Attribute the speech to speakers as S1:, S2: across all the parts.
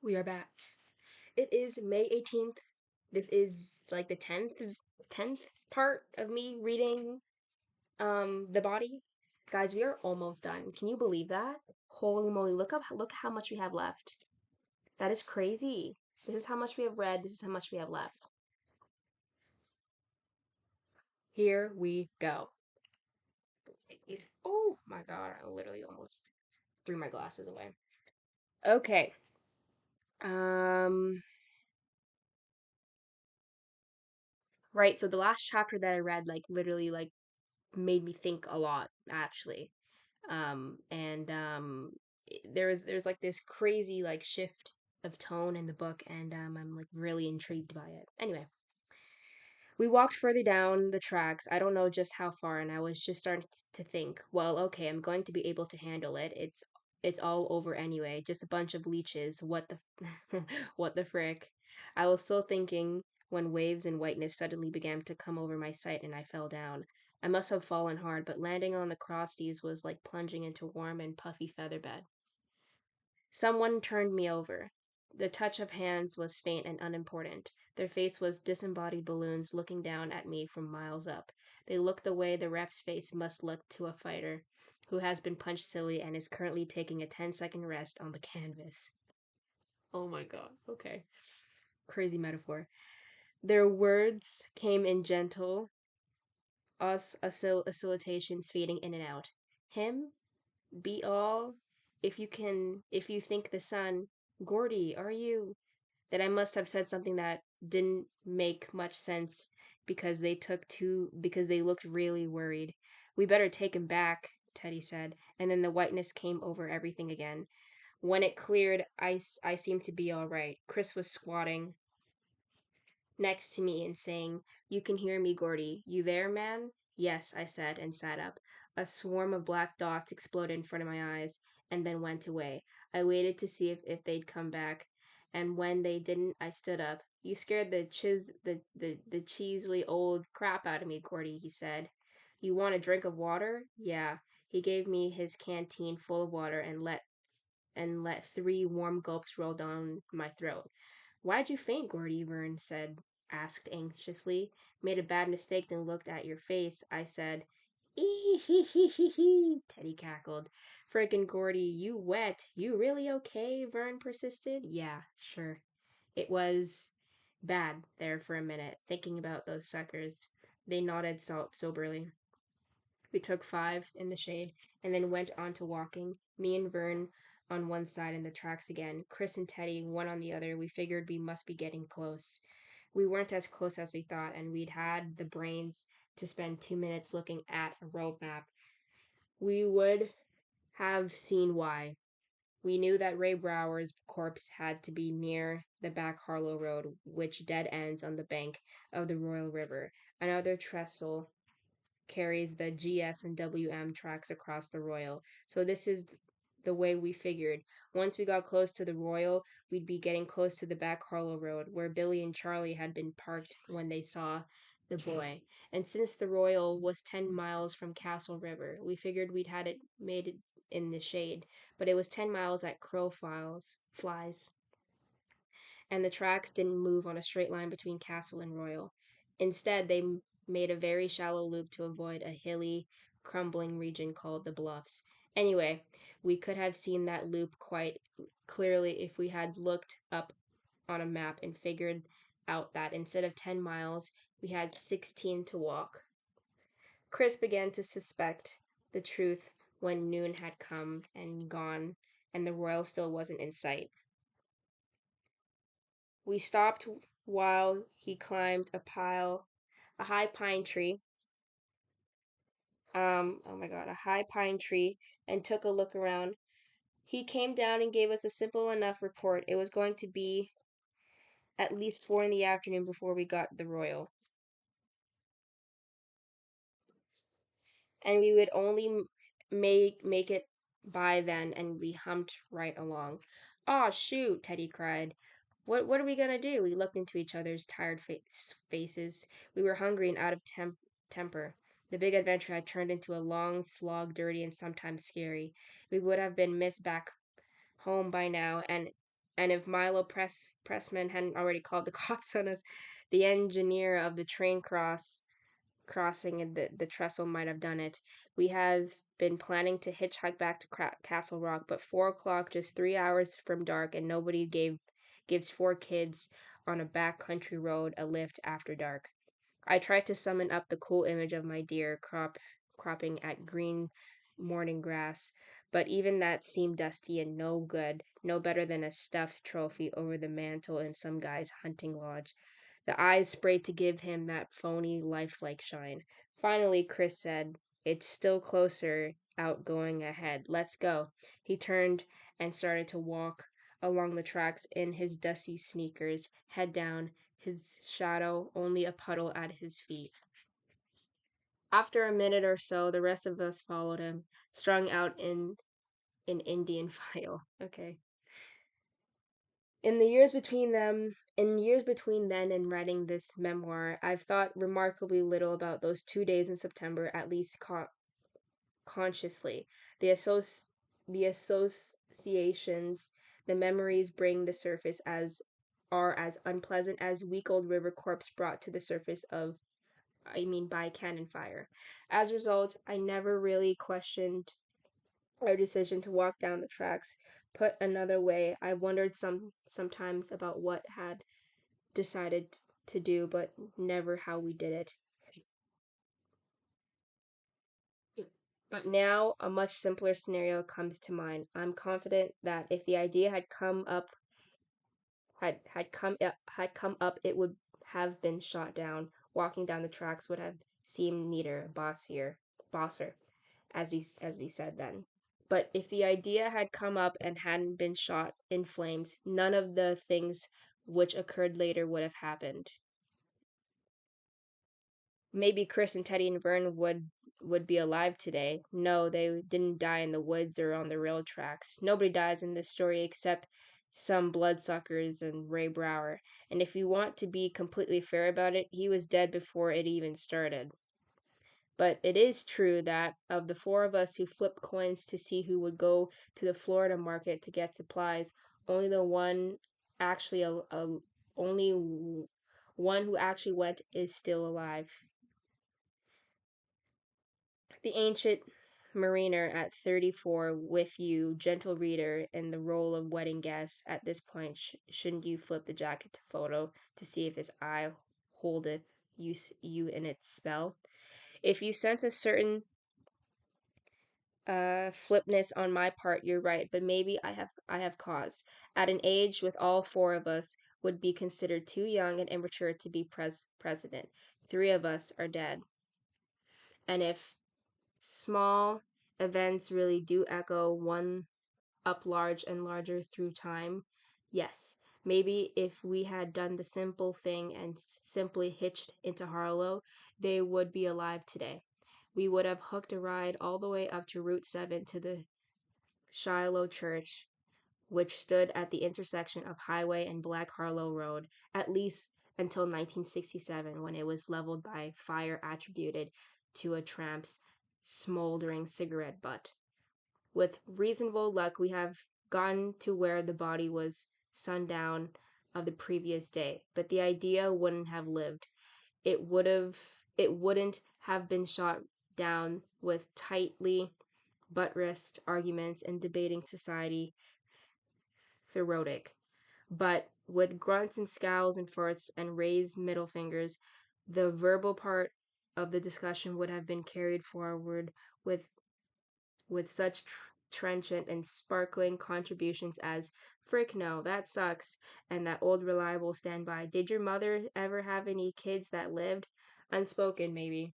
S1: We are back. It is May 18th. This is like the 10th part of me reading The Body. Guys, we are almost done. Can you believe that? Holy moly, look how much we have left. That is crazy. This is how much we have read. This is how much we have left. Here we go. Oh my god, I literally almost threw my glasses away. Okay. Um right, so the last chapter that I read literally made me think a lot actually. And there's like this crazy like shift of tone in the book, and I'm like really intrigued by it. Anyway, we walked further down the tracks. I don't know just how far, and I was just starting to think, well, okay, I'm going to be able to handle it. It's all over anyway. Just a bunch of leeches. What the what the frick? I was still thinking when waves and whiteness suddenly began to come over my sight and I fell down. I must have fallen hard, but landing on the crosties was like plunging into warm and puffy featherbed. Someone turned me over. The touch of hands was faint and unimportant. Their face was disembodied balloons looking down at me from miles up. They looked the way the ref's face must look to a fighter who has been punched silly and is currently taking a 10-second rest on the canvas. Oh my god, okay. Crazy metaphor. Their words came in gentle oscillations fading in and out. Him? Be all? If you think the sun, Gordy, are you? That I must have said something that didn't make much sense because they looked really worried. We better take him back, Teddy said, and then the whiteness came over everything again. When it cleared, I seemed to be all right. Chris was squatting next to me and saying, "You can hear me, Gordy. You there, man?" "Yes," I said, and sat up. A swarm of black dots exploded in front of my eyes and then went away. I waited to see if they'd come back, and when they didn't, I stood up. "You scared the cheesily old crap out of me, Gordy," he said. "You want a drink of water?" "Yeah." He gave me his canteen full of water and let three warm gulps roll down my throat. "Why'd you faint, Gordy?" Vern asked anxiously. "Made a bad mistake, then looked at your face," I said. "Ee hee hee hee hee," Teddy cackled. "Frickin' Gordy, you wet. You really okay?" Vern persisted. "Yeah, sure." It was bad there for a minute, thinking about those suckers. They nodded soberly. We took 5 in the shade and then went on to walking, me and Vern on one side and the tracks again, Chris and Teddy one on the other. We figured we must be getting close. We weren't as close as we thought, and we'd had the brains to spend 2 minutes looking at a road map. We would have seen why. We knew that Ray Brower's corpse had to be near the back Harlow Road, which dead ends on the bank of the Royal River. Another trestle carries the GS and WM tracks across the Royal. So this is the way we figured. Once we got close to the Royal, we'd be getting close to the back Harlow Road, where Billy and Charlie had been parked when they saw the boy. And since the Royal was 10 miles from Castle River, we figured we'd had it made it in the shade, but it was 10 miles at flies, and the tracks didn't move on a straight line between Castle and Royal. Instead, they made a very shallow loop to avoid a hilly, crumbling region called the Bluffs. Anyway, we could have seen that loop quite clearly if we had looked up on a map and figured out that instead of 10 miles, we had 16 to walk. Chris began to suspect the truth when noon had come and gone and the Royal still wasn't in sight. We stopped while he climbed a high pine tree. Oh my god, a high pine tree, and took a look around. He came down and gave us a simple enough report. It was going to be at least 4 in the afternoon before we got the Royal, and we would only make it by then, and we humped right along. "Aw, shoot," Teddy cried. What are we gonna do?" We looked into each other's tired faces. We were hungry and out of temper. The big adventure had turned into a long slog, dirty and sometimes scary. We would have been missed back home by now, and And if Milo Pressman hadn't already called the cops on us, the engineer of the crossing and the trestle might have done it. We have been planning to hitchhike back to Castle Rock, but 4 o'clock, just 3 hours from dark, and nobody gives four kids on a backcountry road a lift after dark. I tried to summon up the cool image of my deer cropping at green morning grass, but even that seemed dusty and no good, no better than a stuffed trophy over the mantle in some guy's hunting lodge. The eyes sprayed to give him that phony, lifelike shine. Finally, Chris said, "It's still closer out going ahead. Let's go." He turned and started to walk along the tracks in his dusty sneakers, head down, his shadow only a puddle at his feet. After a minute or so, the rest of us followed him, strung out in an Indian file. Okay. In years between then and writing this memoir, I've thought remarkably little about those 2 days in September, at least consciously. The the associations, the memories bring the surface as are as unpleasant as week old river corpse brought to the surface by cannon fire. As a result, I never really questioned our decision to walk down the tracks. Put another way, I wondered sometimes about what had decided to do, but never how we did it. But now a much simpler scenario comes to mind. I'm confident that if the idea had come up, it would have been shot down. Walking down the tracks would have seemed neater, bosser, as we said then. But if the idea had come up and hadn't been shot in flames, none of the things which occurred later would have happened. Maybe Chris and Teddy and Vern would be alive today. No, they didn't die in the woods or on the rail tracks. Nobody dies in this story except some bloodsuckers and Ray Brower. And if you want to be completely fair about it, he was dead before it even started. But it is true that of the four of us who flipped coins to see who would go to the Florida market to get supplies, only the one actually only one who actually went is still alive. The ancient mariner at 34 with you, gentle reader, in the role of wedding guest. At this point, shouldn't you flip the jacket to photo to see if his eye holdeth you in its spell? If you sense a certain flipness on my part, you're right, but maybe I have cause. At an age with all four of us would be considered too young and immature to be president. Three of us are dead. And if small events really do echo one up large and larger through time, yes, maybe if we had done the simple thing and simply hitched into Harlow, they would be alive today. We would have hooked a ride all the way up to Route 7 to the Shiloh Church, which stood at the intersection of Highway and Black Harlow Road, at least until 1967, when it was leveled by fire attributed to a tramp's smoldering cigarette butt. With reasonable luck, we have gotten to where the body was sundown of the previous day, but the idea wouldn't have lived. It wouldn't have been shot down with tightly buttressed arguments and debating society theoretic, but with grunts and scowls and farts and raised middle fingers, the verbal part of the discussion would have been carried forward with such trenchant and sparkling contributions as "Frick no, that sucks," and that old reliable standby, "Did your mother ever have any kids that lived?" Unspoken, maybe.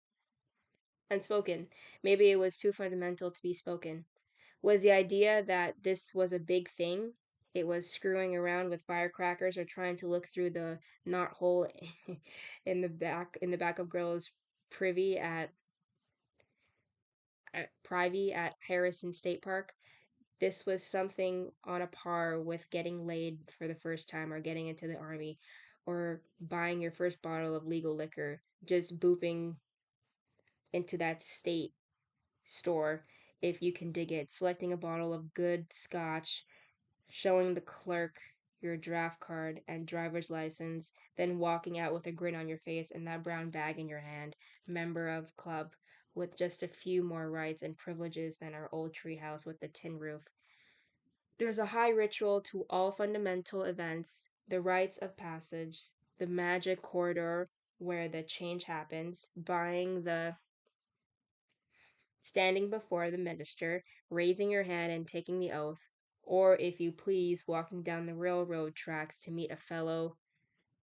S1: Unspoken. Maybe it was too fundamental to be spoken. Was the idea that this was a big thing? It was screwing around with firecrackers or trying to look through the knot hole in the back of girls' privy at Harrison State Park. This was something on a par with getting laid for the first time or getting into the army or buying your first bottle of legal liquor, just booping into that state store if you can dig it, selecting a bottle of good scotch, showing the clerk your draft card and driver's license, then walking out with a grin on your face and that brown bag in your hand, member of club, with just a few more rights and privileges than our old treehouse with the tin roof. There's a high ritual to all fundamental events, the rites of passage, the magic corridor where the change happens, standing before the minister, raising your hand and taking the oath, or if you please, walking down the railroad tracks to meet a fellow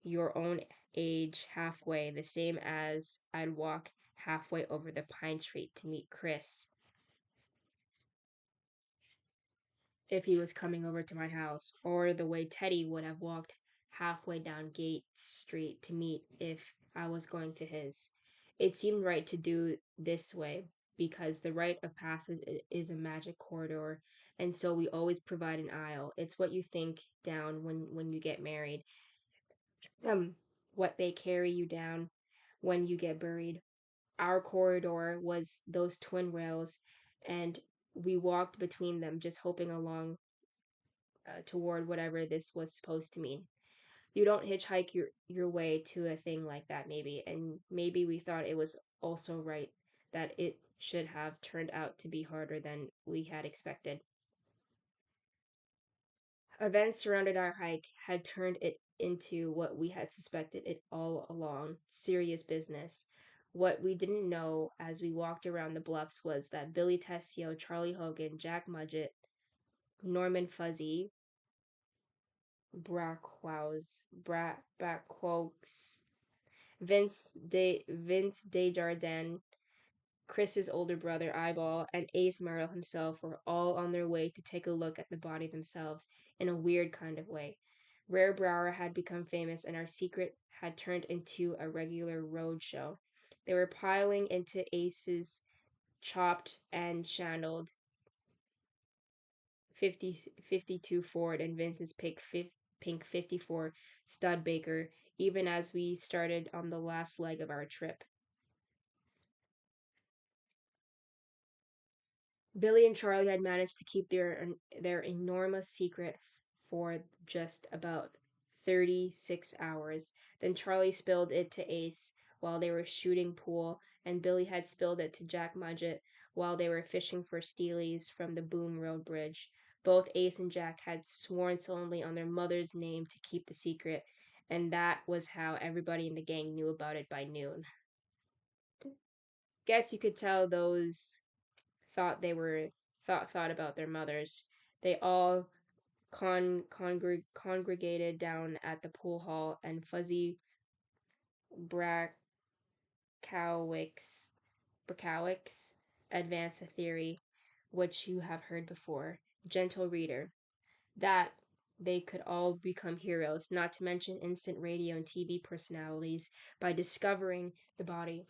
S1: your own age halfway, the same as I'd walk halfway over the Pine Street to meet Chris if he was coming over to my house, or the way Teddy would have walked halfway down Gate Street to meet if I was going to his. It seemed right to do this way because the rite of passage is a magic corridor, and so we always provide an aisle. It's what you think down when you get married. Um, what they carry you down when you get buried. Our corridor was those twin rails, and we walked between them, just hoping along toward whatever this was supposed to mean. You don't hitchhike your way to a thing like that, maybe, and maybe we thought it was also right that it should have turned out to be harder than we had expected. Events surrounded our hike had turned it into what we had suspected it all along, serious business. What we didn't know as we walked around the bluffs was that Billy Tessio, Charlie Hogan, Jack Mudgett, Norman Fuzzy, Brackwaux, Vince Desjardins, Chris's older brother Eyeball, and Ace Merrill himself were all on their way to take a look at the body themselves in a weird kind of way. Rare Brower had become famous, and our secret had turned into a regular road show. They were piling into Ace's chopped and channeled 52 Ford and Vince's pink 54 Studebaker, even as we started on the last leg of our trip. Billy and Charlie had managed to keep their enormous secret for just about 36 hours. Then Charlie spilled it to Ace while they were shooting pool, and Billy had spilled it to Jack Mudgett while they were fishing for steelies from the Boom Road Bridge. Both Ace and Jack had sworn solemnly on their mother's name to keep the secret, and that was how everybody in the gang knew about it by noon. Guess you could tell those thought about their mothers. They all congregated down at the pool hall, and Fuzzy Brakowicz advanced a theory, which you have heard before, gentle reader, that they could all become heroes, not to mention instant radio and TV personalities, by discovering the body.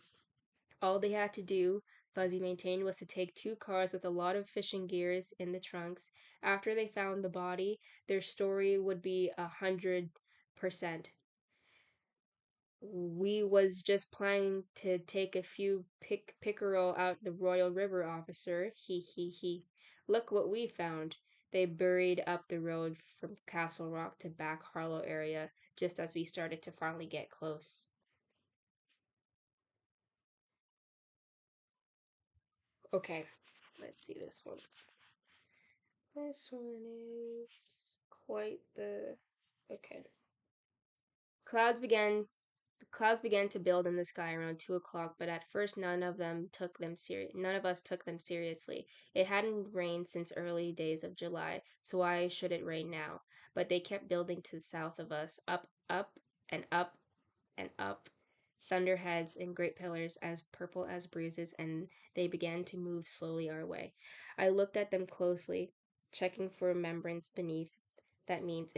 S1: All they had to do, Fuzzy maintained, was to take two cars with a lot of fishing gears in the trunks. After they found the body, their story would be 100%. We was just planning to take a few pickerel out the Royal River, officer. He he he. Look what we found. They buried up the road from Castle Rock to Back Harlow area just as we started to finally get close. Okay, let's see this one. This one is quite the okay. Clouds began Clouds began to build in the sky around 2 o'clock, but at first none of us took them seriously. It hadn't rained since early days of July, so why should it rain now? But they kept building to the south of us, up, and up, and up. Thunderheads and great pillars as purple as bruises, and they began to move slowly our way. I looked at them closely, checking for remembrance beneath. That means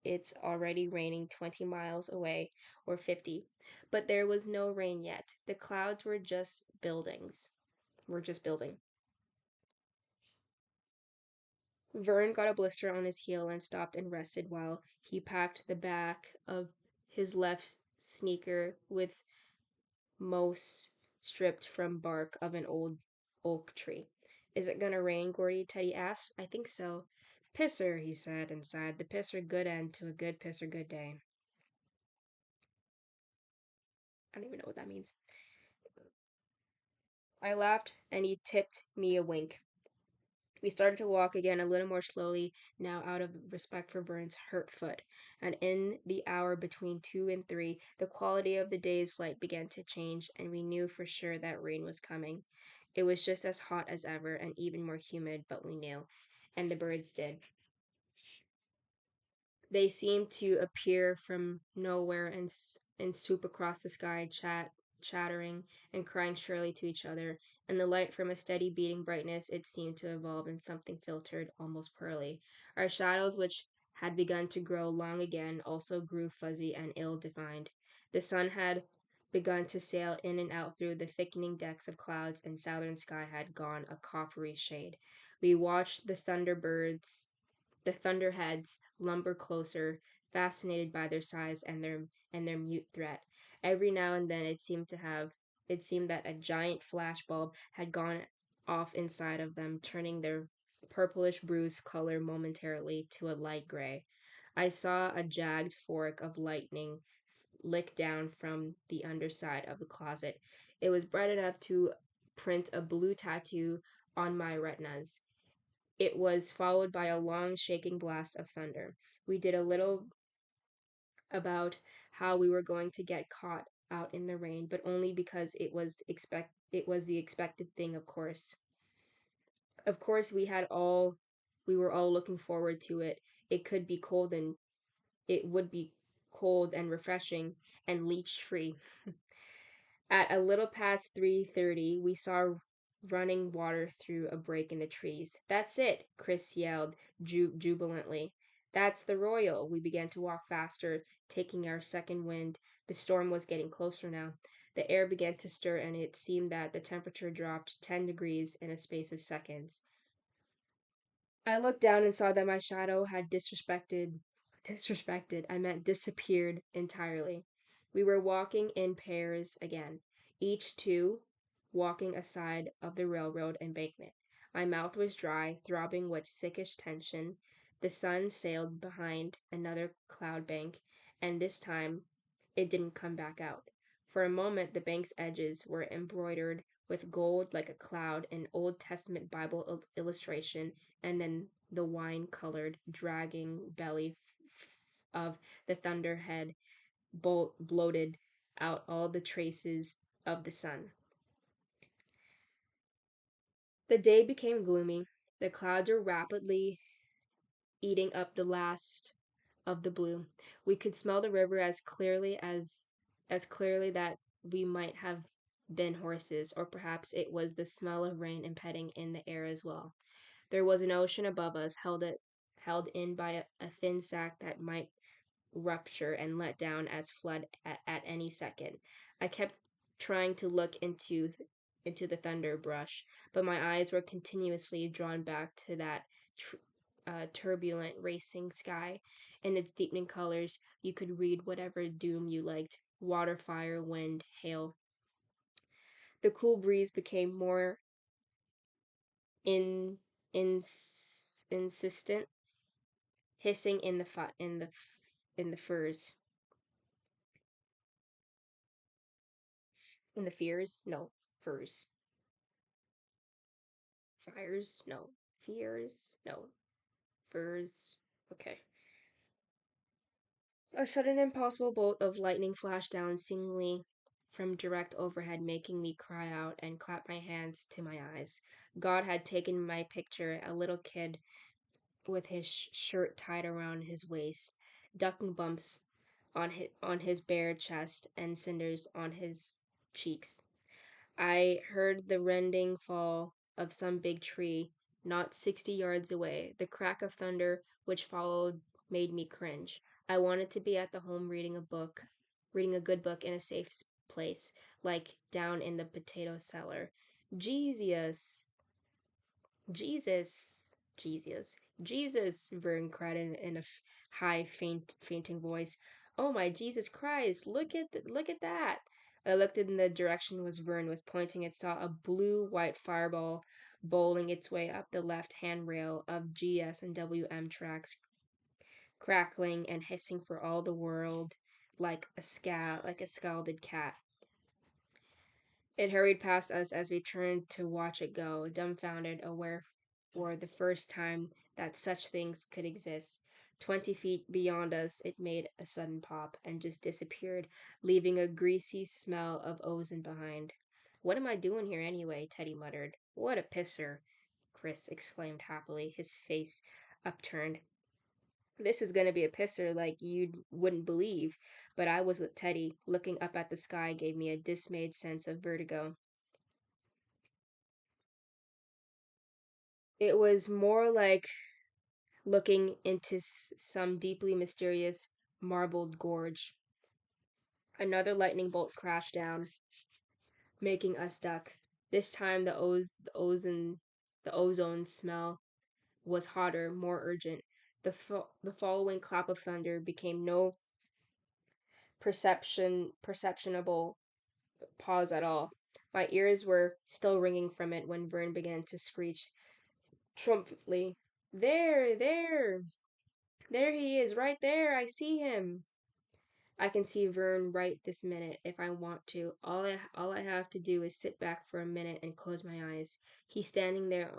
S1: it's already raining 20 miles away or 50. But there was no rain yet. The clouds were just buildings. We're just building. Vern got a blister on his heel and stopped and rested while he packed the back of his left sneaker with moss stripped from bark of an old oak tree. Is it gonna rain, Gordy? Teddy asked. I think so. Pisser, he said and sighed. The pisser good end to a good pisser good day. I don't even know what that means. I laughed, and he tipped me a wink. We started to walk again a little more slowly, now out of respect for Vern's hurt foot, and in the hour between 2 and 3, the quality of the day's light began to change, and we knew for sure that rain was coming. It was just as hot as ever, and even more humid, but we knew, and the birds did. They seemed to appear from nowhere and swoop across the sky, chattering and crying shrilly to each other, and the light from a steady beating brightness it seemed to evolve in something filtered, almost pearly. Our shadows, which had begun to grow long again, also grew fuzzy and ill-defined. The sun had begun to sail in and out through the thickening decks of clouds, and southern sky had gone a coppery shade. We watched the thunderheads lumber closer, fascinated by their size and their mute threat. Every now and then it seemed that a giant flash bulb had gone off inside of them, turning their purplish bruised color momentarily to a light gray. I saw a jagged fork of lightning lick down from the underside of the closet. It was bright enough to print a blue tattoo on my retinas. It was followed by a long shaking blast of thunder. We did a little about how we were going to get caught out in the rain, but only because it was the expected thing, of course. Of course we were all looking forward to it. It could be cold and it would be cold and refreshing and leech free. At a little past 3:30, we saw running water through a break in the trees. "That's it!" Chris yelled jubilantly. "That's the Royal." We began to walk faster, taking our second wind. The storm was getting closer now. The air began to stir, and it seemed that the temperature dropped 10 degrees in a space of seconds. I looked down and saw that my shadow had I meant disappeared entirely. We were walking in pairs again, each two walking aside of the railroad embankment. My mouth was dry, throbbing with sickish tension. The sun sailed behind another cloud bank, and this time it didn't come back out. For a moment, the bank's edges were embroidered with gold like a cloud, an Old Testament Bible illustration, and then the wine-colored, dragging belly of the thunderhead bloated out all the traces of the sun. The day became gloomy. The clouds were rapidly eating up the last of the blue. We could smell the river as clearly that we might have been horses, or perhaps it was the smell of rain impending in the air as well. There was an ocean above us, held in by a thin sack that might rupture and let down as flood at any second. I kept trying to look into the thunder brush, but my eyes were continuously drawn back to that tr- turbulent racing sky. In its deepening colors, you could read whatever doom you liked: water, fire, wind, hail. The cool breeze became more in, insistent, hissing in the firs. In the fears? No, furs. Fires? No. Fears? No. Furs? Okay. A sudden impossible bolt of lightning flashed down singly from direct overhead, making me cry out and clap my hands to my eyes. God had taken my picture, a little kid with his shirt tied around his waist, ducking bumps on his bare chest and cinders on his cheeks. I heard the rending fall of some big tree not 60 yards away. The crack of thunder which followed made me cringe. I wanted to be at the home reading a good book in a safe place, like down in the potato cellar. Jesus, Jesus, Jesus, Vern cried in a high, fainting voice. "Oh my Jesus Christ, look at that." I looked in the direction was Vern was pointing and saw a blue-white fireball bowling its way up the left handrail of GS and WM tracks, crackling and hissing for all the world like a scalded cat. It hurried past us as we turned to watch it go, dumbfounded, aware for the first time that such things could exist. 20 feet beyond us, it made a sudden pop and just disappeared, leaving a greasy smell of ozone behind. What am I doing here anyway? Teddy muttered. What a pisser, Chris exclaimed happily, his face upturned. This is going to be a pisser like you wouldn't believe, but I was with Teddy. Looking up at the sky gave me a dismayed sense of vertigo. It was more like looking into some deeply mysterious marbled gorge. Another lightning bolt crashed down, making us duck. This time the ozone smell was hotter, more urgent. The following clap of thunder became no perceptionable pause at all. My ears were still ringing from it when Vern began to screech triumphantly, There, there! There he is, right there! I see him! I can see Vern right this minute if I want to. All I have to do is sit back for a minute and close my eyes. He's standing there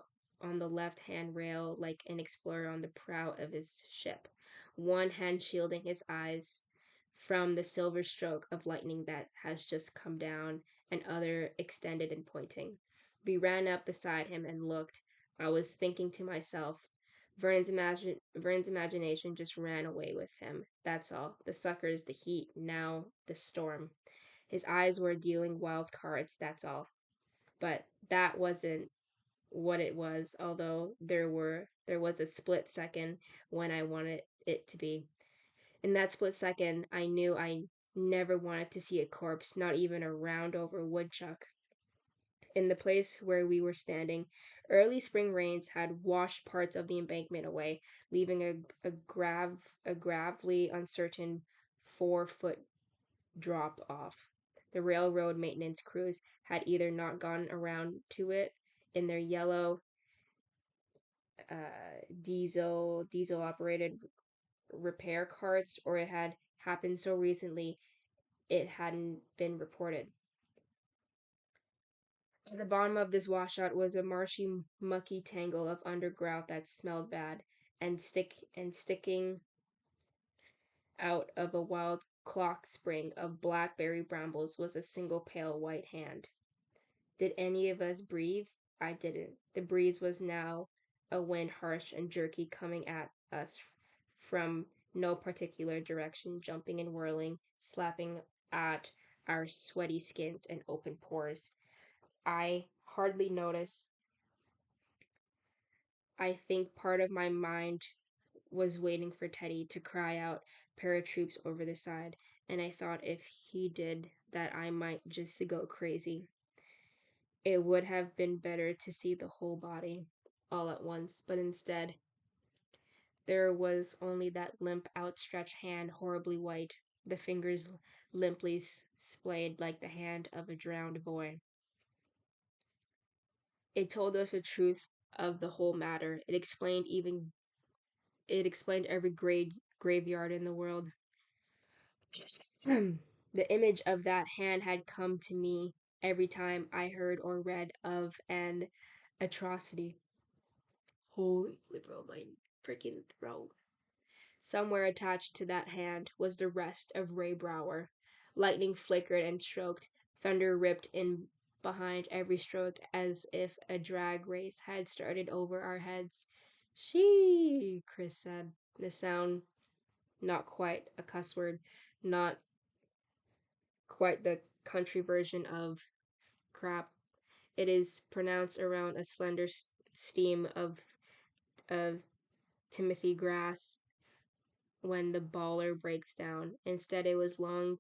S1: on the left-hand rail like an explorer on the prow of his ship, one hand shielding his eyes from the silver stroke of lightning that has just come down, and other extended and pointing. We ran up beside him and looked. I was thinking to myself, Vern's imagination just ran away with him. That's all. The suckers, the heat, now the storm. His eyes were dealing wild cards, that's all. But that wasn't what it was, although there was a split second when I wanted it to be. In that split second, I knew I never wanted to see a corpse, not even a round over woodchuck. In the place where we were standing, early spring rains had washed parts of the embankment away, leaving a gravely uncertain 4 foot drop off. The railroad maintenance crews had either not gone around to it in their yellow diesel operated repair carts, or it had happened so recently it hadn't been reported. At the bottom of this washout was a marshy, mucky tangle of undergrowth that smelled bad, and sticking out of a wild clock spring of blackberry brambles was a single pale white hand. Did any of us breathe? I didn't. The breeze was now a wind harsh and jerky coming at us from no particular direction, jumping and whirling, slapping at our sweaty skins and open pores. I hardly noticed. I think part of my mind was waiting for Teddy to cry out paratroops over the side, and I thought if he did that I might just go crazy. It would have been better to see the whole body all at once, but instead there was only that limp outstretched hand, horribly white, the fingers limply splayed like the hand of a drowned boy. It told us the truth of the whole matter. It explained every graveyard in the world. The image of that hand had come to me every time I heard or read of an atrocity. Holy liberal, my freaking throat. Somewhere attached to that hand was the rest of Ray Brower. Lightning flickered and stroked, thunder ripped in behind every stroke as if a drag race had started over our heads. She, Chris said, the sound not quite a cuss word, not quite the country version of crap. It is pronounced around a slender steam of Timothy grass when the baller breaks down. Instead, it was long,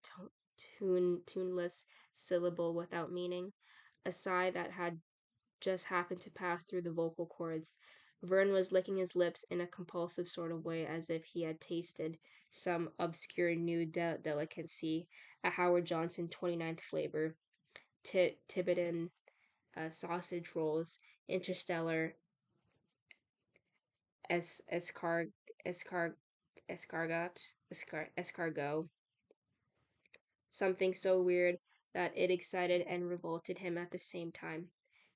S1: tuneless syllable without meaning, a sigh that had just happened to pass through the vocal cords. Vern was licking his lips in a compulsive sort of way, as if he had tasted some obscure new delicacy, a Howard Johnson 29th flavor, Tibetan sausage rolls. interstellar, es- escar- escar- escargot. Something so weird that it excited and revolted him at the same time.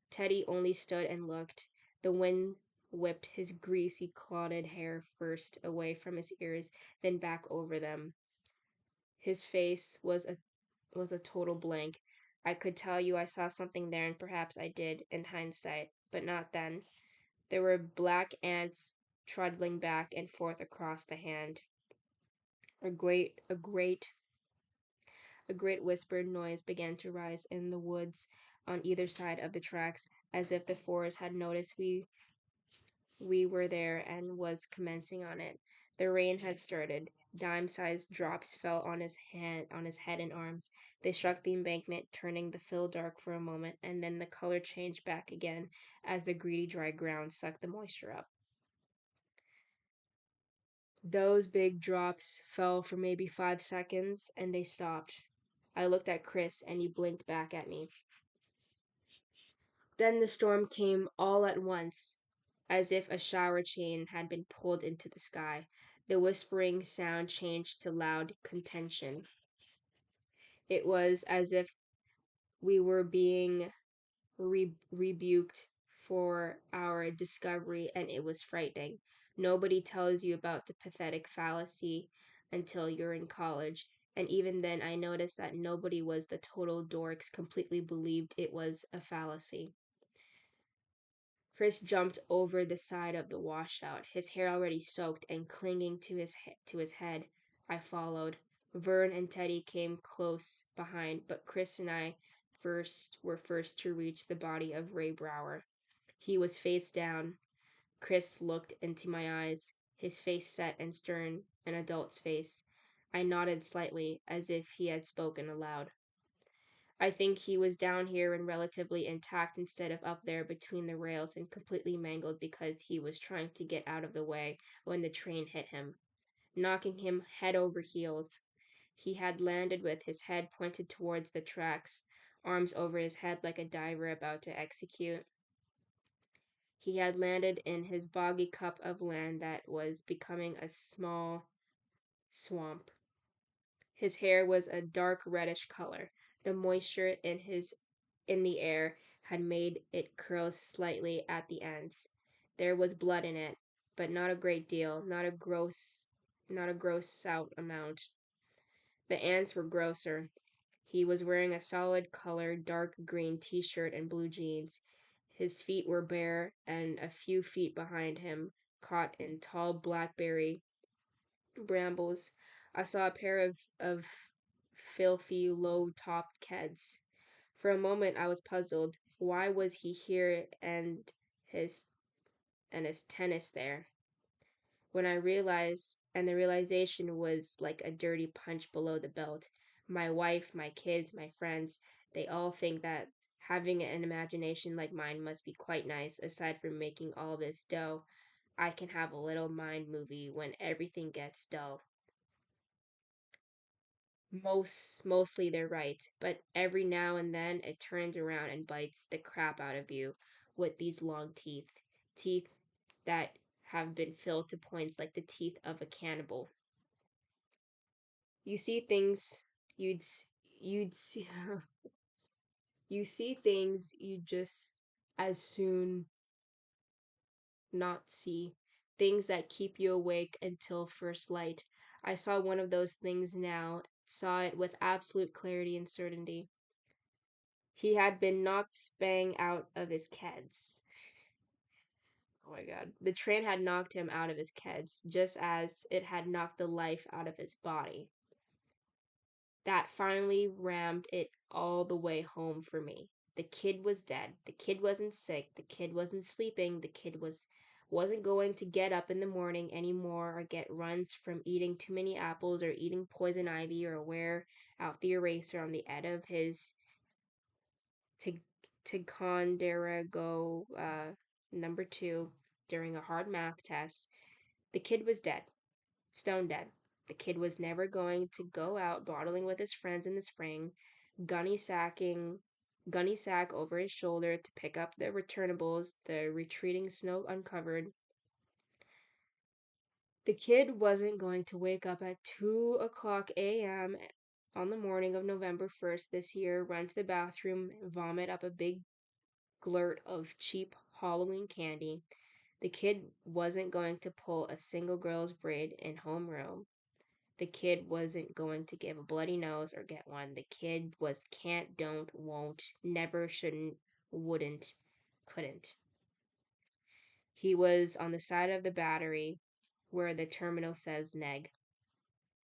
S1: Teddy only stood and looked. The wind whipped his greasy, clotted hair first away from his ears, then back over them. His face was a total blank. I could tell you I saw something there, and perhaps I did, in hindsight, but not then. There were black ants trundling back and forth across the hand. A great, a great, a great whispered noise began to rise in the woods on either side of the tracks, as if the forest had noticed we were there and was commencing on it. The rain had started. Dime-sized drops fell on his head and arms. They struck the embankment, turning the field dark for a moment, and then the color changed back again as the greedy dry ground sucked the moisture up. Those big drops fell for maybe 5 seconds, and they stopped. I looked at Chris, and he blinked back at me. Then the storm came all at once, as if a shower chain had been pulled into the sky. The whispering sound changed to loud contention. It was as if we were being rebuked for our discovery, and it was frightening. Nobody tells you about the pathetic fallacy until you're in college, and even then I noticed that nobody was the total dorks completely believed it was a fallacy. Chris jumped over the side of the washout, his hair already soaked and clinging to his head. I followed. Vern and Teddy came close behind, but Chris and I were first to reach the body of Ray Brower. He was face down. Chris looked into my eyes, his face set and stern, an adult's face. I nodded slightly, as if he had spoken aloud. I think he was down here and relatively intact instead of up there between the rails and completely mangled because he was trying to get out of the way when the train hit him, knocking him head over heels. He had landed with his head pointed towards the tracks, arms over his head like a diver about to execute. He had landed in his boggy cup of land that was becoming a small swamp. His hair was a dark reddish color. The moisture in the air had made it curl slightly at the ends. There was blood in it, but not a great deal, not a gross out amount. The ants were grosser. He was wearing a solid colored dark green t-shirt and blue jeans. His feet were bare, and a few feet behind him, caught in tall blackberry brambles, I saw a pair of filthy, low-topped Keds. For a moment I was puzzled. Why was he here his his tennis there? When I realized, and the realization was like a dirty punch below the belt. My wife, my kids, my friends, they all think that having an imagination like mine must be quite nice, aside from making all this dough. I can have a little mind movie when everything gets dull. Mostly they're right, but every now and then it turns around and bites the crap out of you with these long teeth that have been filled to points like the teeth of a cannibal. You see things you'd you'd see you see things you just as soon not see, things that keep you awake until first light. I saw one of those things now, saw it with absolute clarity and certainty. He had been knocked spang out of his keds. Oh my god. The train had knocked him out of his keds, just as it had knocked the life out of his body. That finally rammed it all the way home for me. The kid was dead. The kid wasn't sick. The kid wasn't sleeping. The kid wasn't going to get up in the morning anymore or get runs from eating too many apples or eating poison ivy or wear out the eraser on the end of his Ticonderoga number 2 during a hard math test. The kid was dead, stone dead. The kid was never going to go out bottling with his friends in the spring, gunny sacking gunny sack over his shoulder to pick up the returnables the retreating snow uncovered. The kid wasn't going to wake up at 2 o'clock a.m. on the morning of November 1st this year, run to the bathroom, vomit up a big glurt of cheap Halloween candy. The kid wasn't going to pull a single girl's braid in homeroom. The kid wasn't going to give a bloody nose or get one. The kid was can't, don't, won't, never, shouldn't, wouldn't, couldn't. He was on the side of the battery where the terminal says neg.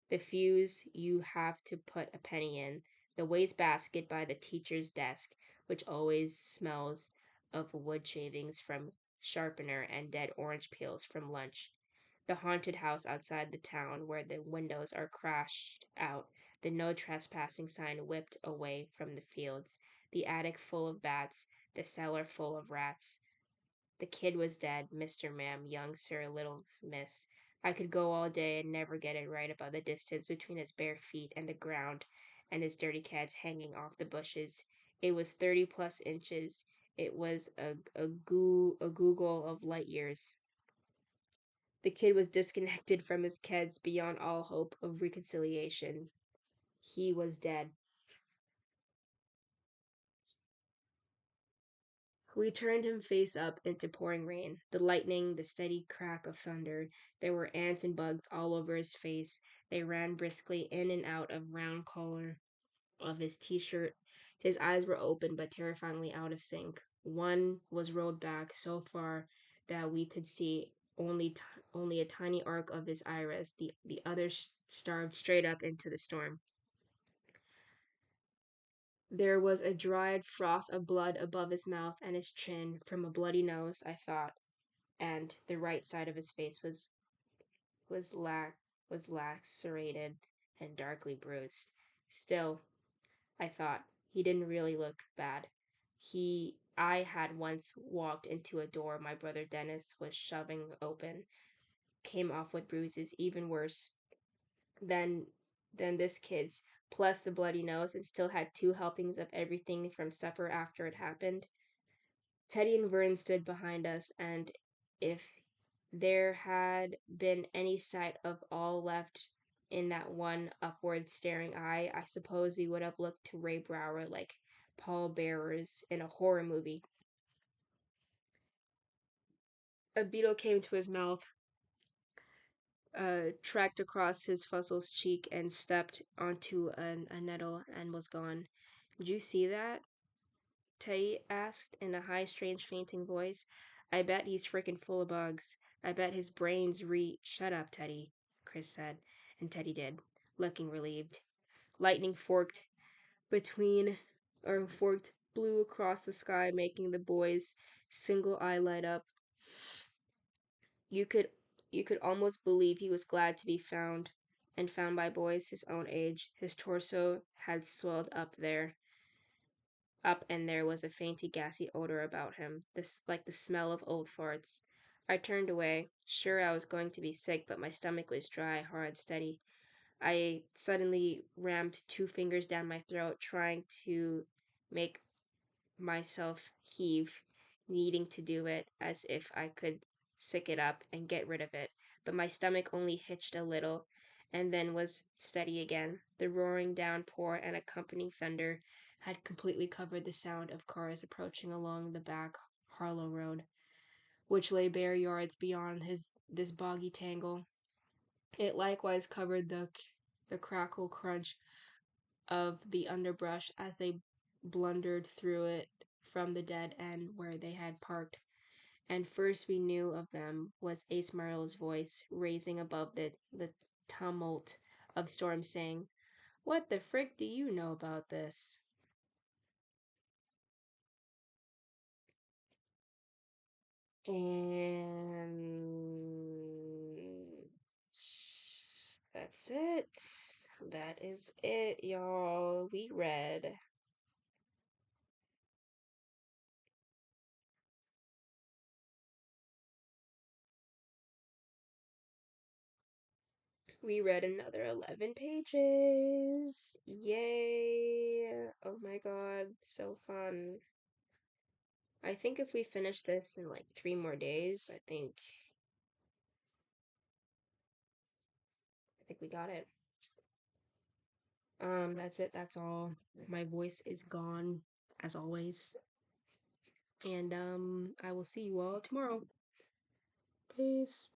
S1: The fuse you have to put a penny in. The wastebasket by the teacher's desk, which always smells of wood shavings from sharpener and dead orange peels from lunch. The haunted house outside the town where the windows are crashed out, the no trespassing sign whipped away from the fields, the attic full of bats, the cellar full of rats. The kid was dead, Mr. Ma'am, young sir, little miss. I could go all day and never get it right about the distance between his bare feet and the ground and his dirty cats hanging off the bushes. It was 30 plus inches. It was a google of light years. The kid was disconnected from his kids beyond all hope of reconciliation. He was dead. We turned him face up into pouring rain, the lightning, the steady crack of thunder. There were ants and bugs all over his face. They ran briskly in and out of round collar of his t-shirt. His eyes were open but terrifyingly out of sync. One was rolled back so far that we could see only a tiny arc of his iris. The other starved straight up into the storm. There was a dried froth of blood above his mouth and his chin from a bloody nose, I thought, and the right side of his face was lac was lacerated and darkly bruised. Still, I thought, he didn't really look bad. I had once walked into a door my brother Dennis was shoving open, came off with bruises even worse than than this kid's, plus the bloody nose, and still had two helpings of everything from supper after it happened. Teddy and Vern stood behind us, and if there had been any sight of all left in that one upward staring eye, I suppose we would have looked to Ray Brower like pallbearers in a horror movie. A beetle came to his mouth, tracked across his fussel's cheek, and stepped onto a nettle and was gone. Did you see that? Teddy asked in a high, strange, fainting voice. I bet he's frickin' full of bugs. I bet his brain's Shut up, Teddy, Chris said, and Teddy did, looking relieved. Lightning between, forked blue across the sky, making the boy's single eye light up. You could, you could almost believe he was glad to be found, and found by boys his own age. His torso had swelled up and there was a faintly gassy odor about him, this like the smell of old farts. I turned away, sure I was going to be sick, but my stomach was dry, hard, steady. I suddenly rammed two fingers down my throat, trying to make myself heave, needing to do it as if I could sick it up and get rid of it. But my stomach only hitched a little and then was steady again. The roaring downpour and accompanying thunder had completely covered the sound of cars approaching along the back Harlow Road, which lay bare yards beyond this boggy tangle. It likewise covered the crackle crunch of the underbrush as they blundered through it from the dead end where they had parked. And first we knew of them was Ace Marlowe's voice raising above the tumult of storm, saying, What the frick do you know about this? And that's it. That is it, y'all. We read. We read another 11 pages. Yay! Oh my god, so fun. I think if we finish this in like 3 more days, I think we got it. That's it. That's all. My voice is gone as always. And I will see you all tomorrow. Peace.